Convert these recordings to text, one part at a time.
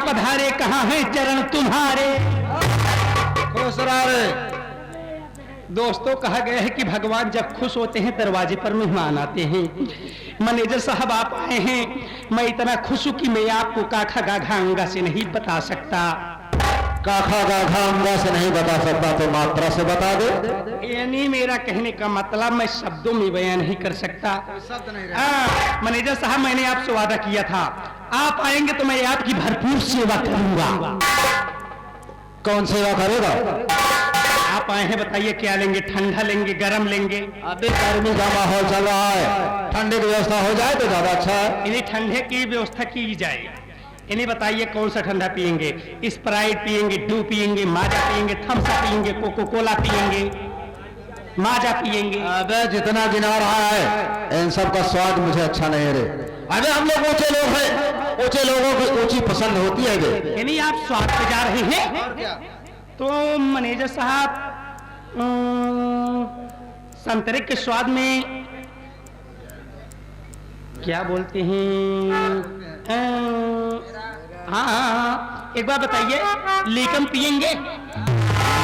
पधारे, कहाँ हैं चरण तुम्हारे। खुश रहे। दोस्तों, कहा गया है कि भगवान जब खुश होते हैं दरवाजे पर मेहमान आते हैं। मैनेजर साहब आप आए हैं, मैं इतना खुश हूं कि मैं आपको काखा गाघा अंगा से नहीं बता सकता। काखा गाघा अंगा से नहीं बता सकता तो मात्रा से बता दे। यानी मेरा कहने का मतलब मैं शब्दों में बयान नहीं कर सकता। मैनेजर साहब, मैंने आपसे वादा किया था, आप आएंगे तो मैं आपकी भरपूर सेवा करूंगा। कौन सेवा करेगा? आप आए हैं, बताइए क्या लेंगे? ठंडा लेंगे, गरम लेंगे? अभी गर्मी का माहौल चल रहा है, ठंडे की व्यवस्था हो जाए तो ज्यादा अच्छा है। इन्हें ठंडे की व्यवस्था की जाए। इन्हें बताइए कौन सा ठंडा पियेंगे? स्प्राइट पियेंगे, डू पियेंगे, माजा पियेंगे, थम्स अप पियेंगे, कोको कोला पियेंगे, माजा पियेंगे? अबे जितना गिना रहा है इन सब का स्वाद मुझे अच्छा नहीं रे। अबे हम लोग ऊंचे लोग हैं, ऊंचे लोगों की ऊंची पसंद होती है बे। यानी आप स्वाद पे जा रहे हैं? तो मैनेजर साहब, संतरे के स्वाद में क्या बोलते हैं? हाँ, एक बार बताइए, लीकम पियेंगे?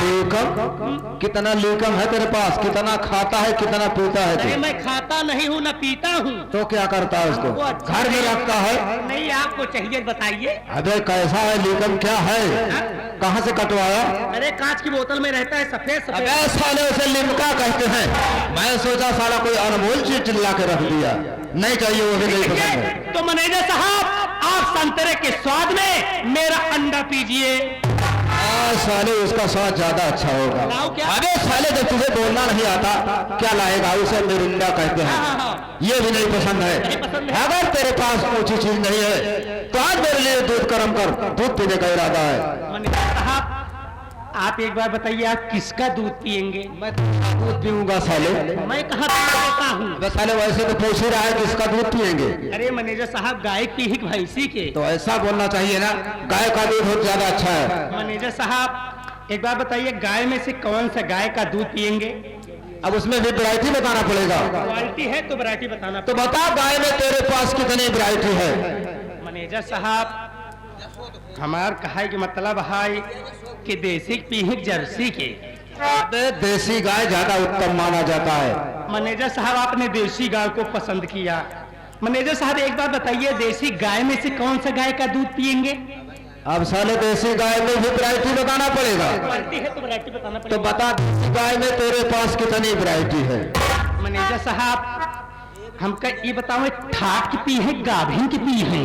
लीकम? कितना लीकम है तेरे पास? कितना खाता है, कितना पीता है? अरे मैं खाता नहीं हूँ ना पीता हूँ। तो क्या करता है उसको? घर में रखता है? नहीं, आपको चाहिए बताइए। अबे कैसा है लीकम, क्या है? कहाँ से कटवाया? अरे कांच की बोतल में रहता है, सफेद सफेद। अबे साले उसे लिमका कहते हैं। मैं सोचा साला कोई अनमोल चीज चिल्ला के रख दिया। नहीं चाहिए, वो भी नहीं पसंद है। तो मैनेजर साहब, आप संतरे के स्वाद में मेरा अंडा पीजिए। साले उसका स्वाद ज्यादा अच्छा होगा। अबे साले, जब तुझे बोलना नहीं आता क्या लाएगा? उसे मिरिंडा कहते हैं। ये भी नहीं पसंद है। अगर तेरे पास ऊंची चीज नहीं है तो आज मेरे लिए दूध गर्म कर, दूध पीने का इरादा है। मैनेजर साहब, आप एक बार बताइए, आप किसका दूध पियेंगे? मैं दूध पीऊंगा साले। मैं कहाँ पीता हूँ? अबे साले, वैसे तो पूछ ही रहा है किसका दूध पियेंगे। अरे मैनेजर साहब, गाय की ही भैंसी के? तो ऐसा बोलना चाहिए ना, गाय का दूध बहुत ज्यादा अच्छा है। मैनेजर साहब, एक बार बताइए, गाय में से कौन सा गाय का दूध पियेंगे? अब उसमें भी वैरायटी बताना पड़ेगा। क्वालिटी है तो वैरायटी बताना। तो बता, गाय में तेरे पास कितनी वैरायटी है? मैनेजर साहब, हमार कहा कि मतलब है कि देसी पीही जर्सी के। देसी गाय ज्यादा उत्तम माना जाता है। मैनेजर साहब, आपने देसी गाय को पसंद किया। मैनेजर साहब, एक बार बताइए, देसी गाय में से कौन सा गाय का दूध पियेंगे? अब साले देसी गाय में भी वैरायटी बताना पड़ेगा। क्वालिटी है तो वैरायटी बताना पड़ेगा। तो बता, देसी गाय में तेरे पास कितनी वैरायटी है? मैनेजर साहब, हमका ये बताओ, ठाट की पी है, गाभिन की पी है?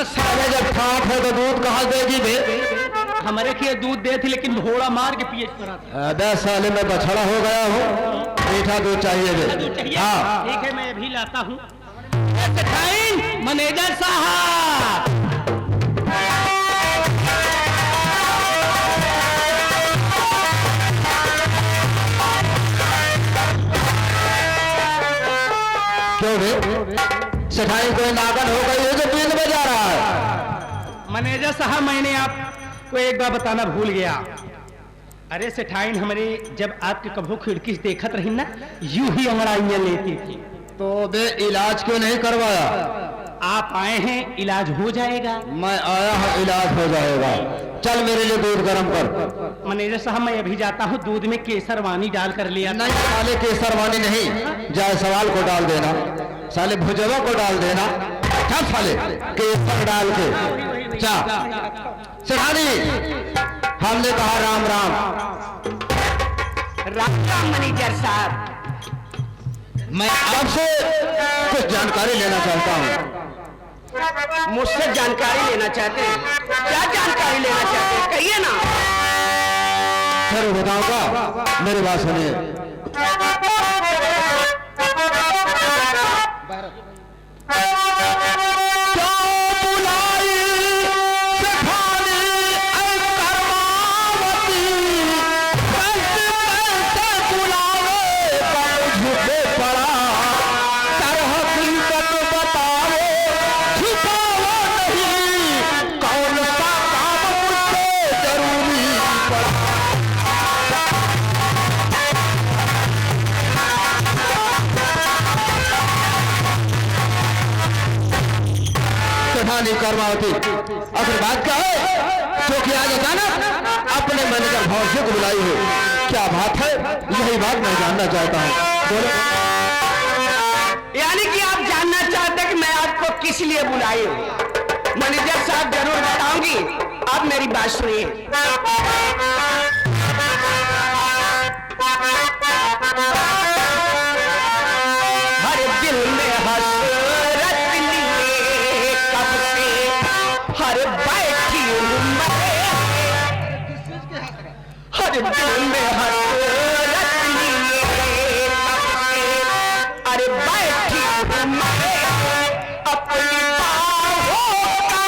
साले, जब ठाट है तो दूध कहाँ देगी बे? हमारे के दूध दे थी, लेकिन घोड़ा मार के पिए पड़ा था। अबे साले, मैं बछड़ा हो गया हूँ, मीठा दूध चाहिए बे। हाँ ठीक है, मैं अभी लाता हूँ। मैनेजर साहब, क्यों बे? सेठाई कोई नागन हो गई है जो बीच में जा रहा है? मैनेजर साहब, मैंने आपको एक बार बताना भूल गया। अरे सेठाइन हमारे जब आपके कभू खिड़की से देखत रही ना, यूं ही अंगड़ाइयां लेती थी। तो बे इलाज क्यों नहीं करवाया? आप आए हैं, इलाज हो जाएगा। मैं आया हूँ, इलाज हो जाएगा। चल मेरे लिए दूध गर्म कर। मैनेजर साहब, मैं अभी जाता हूँ, दूध में केसर वानी डाल कर लिया। नहीं साले, केसर वानी नहीं, जाए सवाल को डाल देना, साले भुजवा को डाल देना। क्या साले, केसर डाल के चा। सेठानी, हमने कहा राम राम। राम राम मैनेजर साहब, मैं आपसे कुछ जानकारी लेना चाहता हूँ। मुझसे जानकारी लेना चाहते हैं? क्या जानकारी लेना चाहते हैं, कहिए ना। सर बताऊंगा, मेरी बात सुनिए। कर्मावती, आखिर बात क्या है? जो कि आज अचानक अपने मैनेजर भौजी को बुलाई हो, क्या बात है? यही बात मैं जानना चाहता हूँ। बोलो। यानी कि आप जानना चाहते हैं कि मैं आपको किस लिए बुलाई हूँ? मैनेजर साहब जरूर बताऊंगी, आप मेरी बात सुनिए। हर दिल में हसरत लिए कब से हर बैठी हूँ मैं, हर दिल में हसरत लिए कब से अरे बैठी हूँ मैं अपनी बाहों का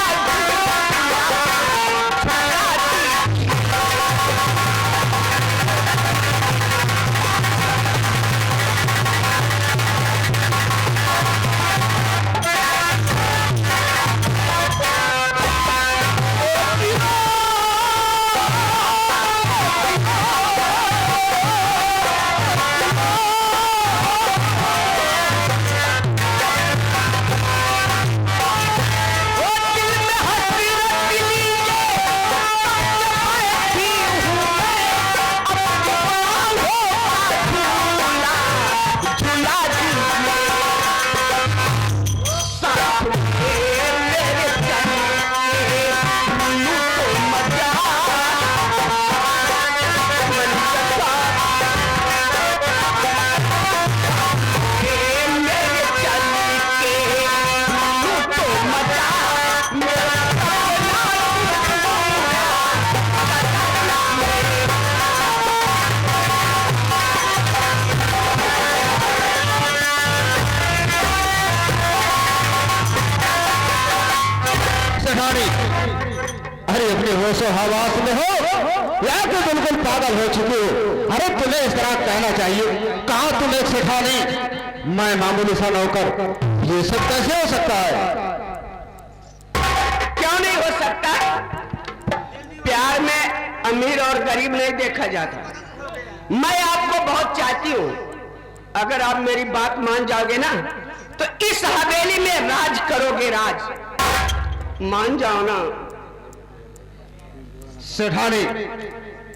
अरे अपने होशो हवास में हो या तो बिल्कुल पागल हो चुके हो? अरे तुम्हें इस तरह कहना चाहिए। कहाँ तुम एक सेठानी, मैं मामूली सा नौकर, ये सब कैसे हो सकता है? क्यों नहीं हो सकता? प्यार में अमीर और गरीब नहीं देखा जाता। मैं आपको बहुत चाहती हूँ, अगर आप मेरी बात मान जाओगे ना तो इस हवेली में राज करोगे, राज। मान जाओ ना। सेठानी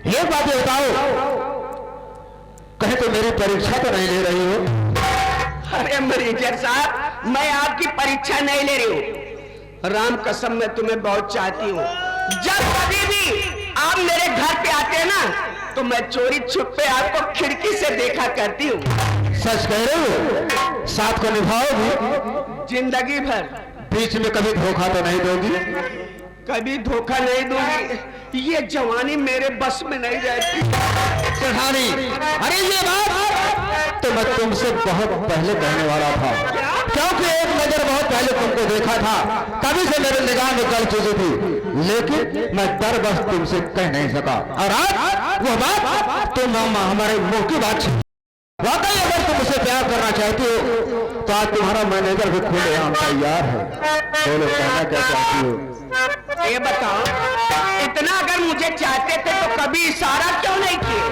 ये बात बताओ, कहीं तो मेरी परीक्षा तो नहीं ले रही हो? अरे मैनेजर साहब, मैं आपकी परीक्षा नहीं ले रही हूँ। राम कसम मैं तुम्हें बहुत चाहती हूँ। जब कभी भी आप मेरे घर पे आते हैं ना तो मैं चोरी छुप पे आपको खिड़की से देखा करती हूँ। सच कह रहे हो? साथ को निभाओगी? जिंदगी भर। बीच में कभी धोखा तो नहीं दोगी? कभी धोखा नहीं दूंगी, ये जवानी मेरे बस में नहीं रहती। सेठानी, अरे ये बात तो मैं तुमसे बहुत पहले कहने वाला था, क्योंकि एक नजर बहुत पहले तुमको देखा था, तभी से मेरे निगाह में गल चुकी थी, लेकिन मैं डर बस तुमसे कह नहीं सका। और आज वो बात तुम हमारे मुंह की बात। वाकई अगर तुम मुझसे प्यार करना चाहती हो तो आज तुम्हारा मैनेजर भी खुले आम तैयार है। बोलो, कहना क्या चाहती हो? ये बताओ, इतना अगर मुझे चाहते थे तो कभी इशारा क्यों नहीं किए?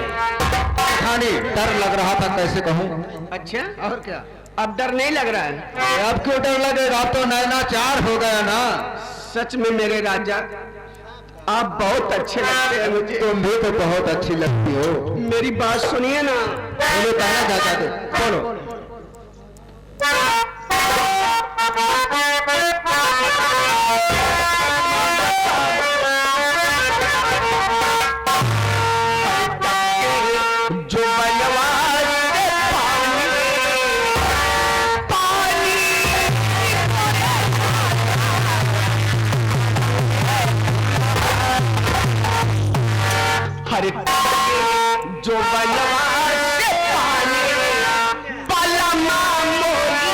सेठानी, डर लग रहा था, कैसे कहूँ। अच्छा, और क्या? अब डर नहीं लग रहा है? अब क्यों डर लगेगा? अब तो नैना चार हो गया ना। सच में मेरे राजा, आप बहुत अच्छे लगते हैं मुझे। तुम भी तो बहुत अच्छी लगती हो। मेरी बात सुनिए ना। बोलो, कहना क्या चाहते? बोलो। जो बनवास से पानी हर जो बनवास से पानी बलमा मोरी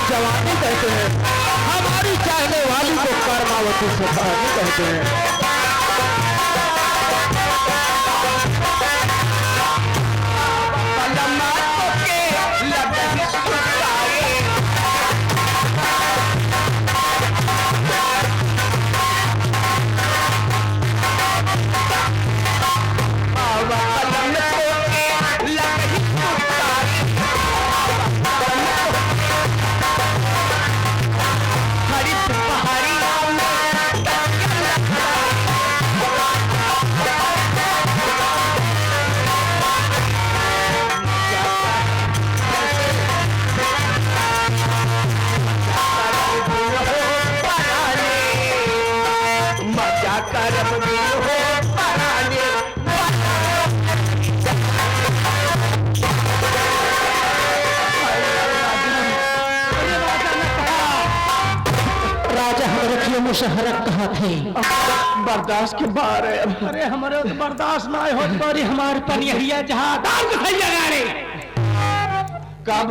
जवानी कहते हैं, हमारी चाहने वाली को कर्मावती सेठानी कहते हैं। बलमा तो के लगन सुखाए मुशहरक कहा थे बर्दाश्त के बाहर है। अरे हमारे तो बर्दाश्त ना हो तो हमारे पनिया जहाँ कब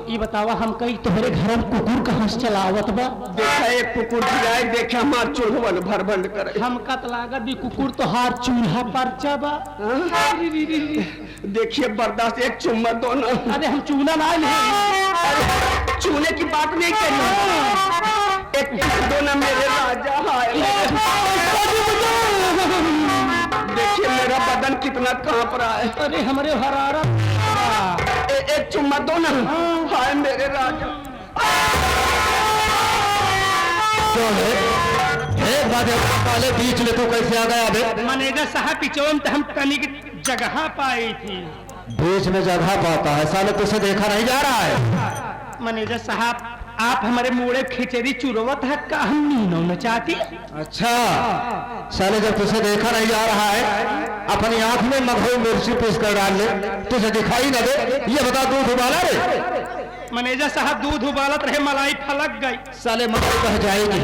ये बतावा हम कई तोहरे घर में कुकुर कहाँ से चलावत बा? देखा एक कुकुर जाए देखे हमार चूल्हवन भर बंद करे। हम कत लागत भी कुकुर तो हार चूल्हा पर चबा। देखिए बर्दाश्त एक चुम्मा दो ना। अरे हम चूना ना नहीं चूने की बात नहीं करी, एक दो ना मेरे राजा। हाय देखिए मेरा बदन कितना कांप रहा है। अरे हमारे हरारत एक चुम्मा दो ना। हाय मेरे राजा। क्यों है? एक बात पहले बीच में तो कैसे आ गया बे? मैनेजर साहब पिछोन हम तनी की जगह पाई थी। बीच में जगह पाता है साले, तुझे देखा नहीं जा रहा है। मैनेजर साहब आप हमारे मुड़े खिचड़ी चुरवत है का हम नीनो न चाहती। अच्छा साले जब तुझे देखा नहीं जा रहा है अपनी आंख में मगहू मिर्ची पीस कर डाल ले, तुझे दिखाई न दे। ये बता दूध उबाला रे? मैनेजर साहब दूध उबालत रहे मलाई फलक गई। साले मलाई बह जाएगी।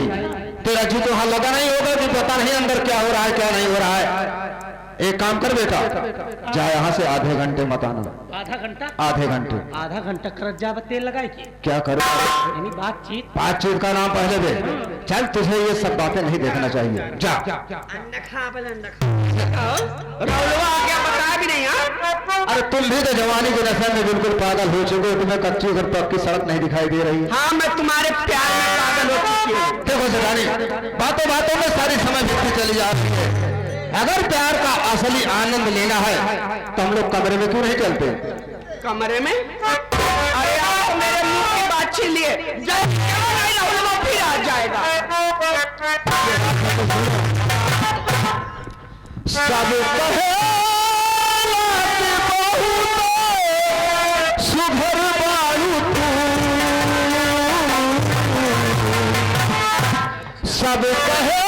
तेरा जी तो वहां लगा नहीं होगा कि पता नहीं अंदर क्या हो रहा है क्या नहीं हो रहा है। एक काम कर बेटा, जा यहाँ से आधे घंटे मत आना। आधा घंटा? आधे घंटे। आधा घंटा कर जा तेल लगाई की क्या करो? यानी बातचीत। बातचीत का नाम पहले दे। चल तुझे ये सब बातें नहीं देखना चाहिए। जा रौलवा आ गया बताया भी नहीं। हाँ अरे तुम भी तो जवानी के नशे में बिल्कुल पागल हो चुके हो। तुम्हें कच्ची घर पक्की सड़क नहीं दिखाई दे रही। हाँ मैं तुम्हारे प्यार में पागल हो चुकी हूँ। देखो जवानी बातों बातों में सारी समय बीतती चली जाती है। अगर प्यार का असली आनंद लेना है तो हम लोग कमरे में क्यों नहीं चलते? कमरे में? अरे आप मेरे मुंह की बात छीन लिए। फिर आ जाएगा। सब कहे सुघर बालू तू, सब कहे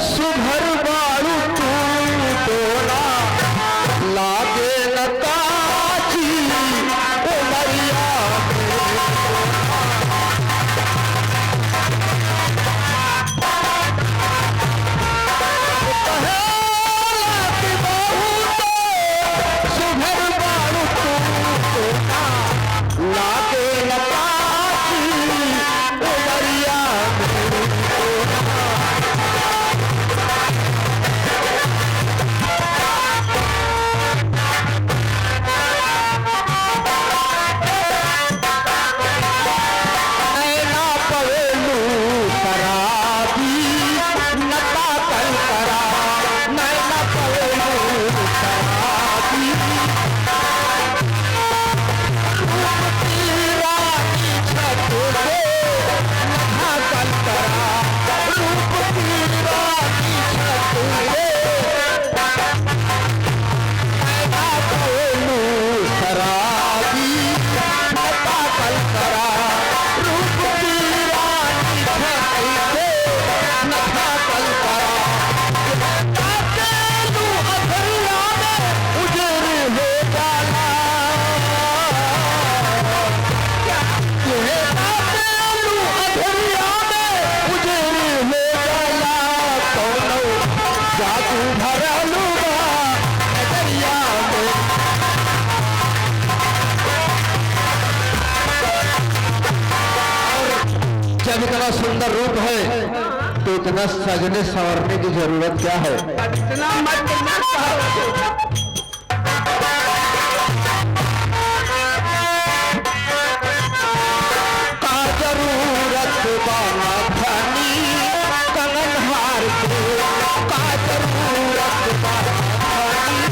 सुघर बालू तू, तोला लागे न काची उमरिया। जब इतना सुंदर रूप है तो इतना सजने संवरने की जरूरत क्या है? इतना मत का जरूरत बाना धनी कंगन हार के, का जरूरत बाना धनी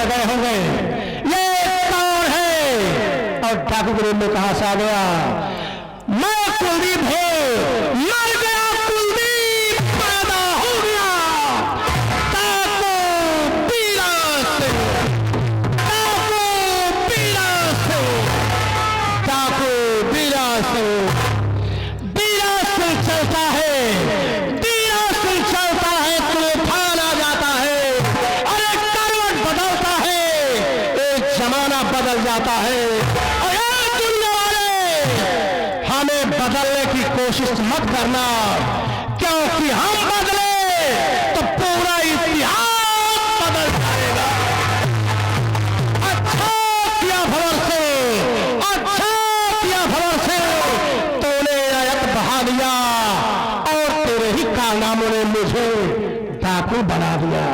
गए होंगे ये कौन है। और ठाकुर गरीब ने कहा से आ गया, मैं कुलदीप हूं, मर गया कुलदीप पैदा हो गया। ताको पीड़ा से, ताको पीड़ा से, ताको पीड़ा से, बीरा से चलता है, बीरा से चलता है, तूफान आ जाता है, अरे करवट बदलता है, एक जमाना बदल जाता है। अरे दुनिया वाले, हमें बदलने की कोशिश मत करना, क्योंकि हम बदले तो पूरा इतिहास बदल जाएगा। अच्छा किया भवर से, अच्छा किया भवर से, तूने आयत बहा दिया और तेरे ही कारनामों ने मुझे डाकू बना दिया।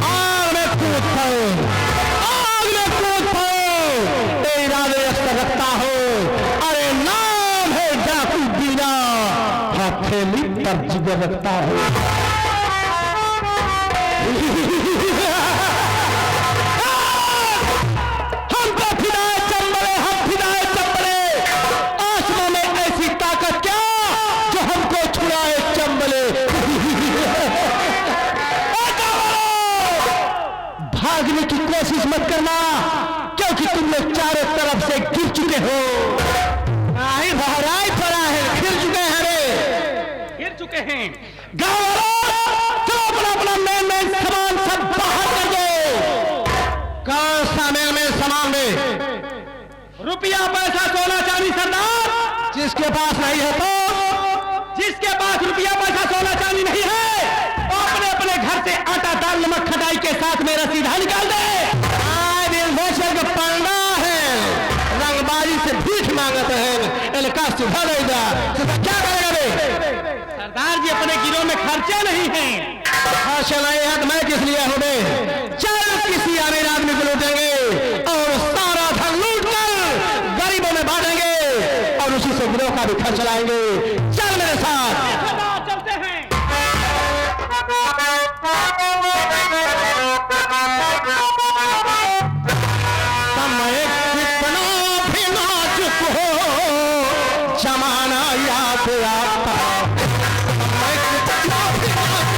आग में कूद पड़ो, आग में कूद पड़ो, तेरे इरादे अस्तर रखता हो। अरे नाम है डाकू बीरा, हथेली पर जिगर रखता हो। हमको फिदाए चंबले, हम फिदाए चंबले, आसमां में ऐसी ताकत क्या जो हमको छुड़ाए चंबले। भागने की कोशिश मत करना, क्योंकि तुम लोग चारों तरफ से गिर चुके हो। आई बहराई पड़ा है, गिर चुके हैं रे, गिर चुके हैं। गाँव वालों, जो अपना अपना मेन मेन सामान सब बाहर कर दो। कौन सा मेन मेन सामान में? रुपया पैसा सोना चांदी सरदार, जिसके पास नहीं है तो जिसके पास रुपया पैसा सोना चांदी नहीं है, वो अपने अपने घर से आटा दाल नमक खटाई के साथ मेरा सीधा निकाल दे। का पंडा है, रंगबाजी से भीख मांगते हैं, इनका सुधा नहीं जा, क्या करेगा बे? सरदार जी अपने गिरोह में खर्चे नहीं हैं। खर्चे नहीं है तो मैं किस लिए हूं बे? चल किसी अमीर आदमी को लूटेंगे और सारा धन लूट कर गरीबों में बांटेंगे और उसी से गिरोह का भी खर्च लाएंगे। चल मेरे साथ, चलते हैं। जमाना याद आता, मैं कितना भी नाजुक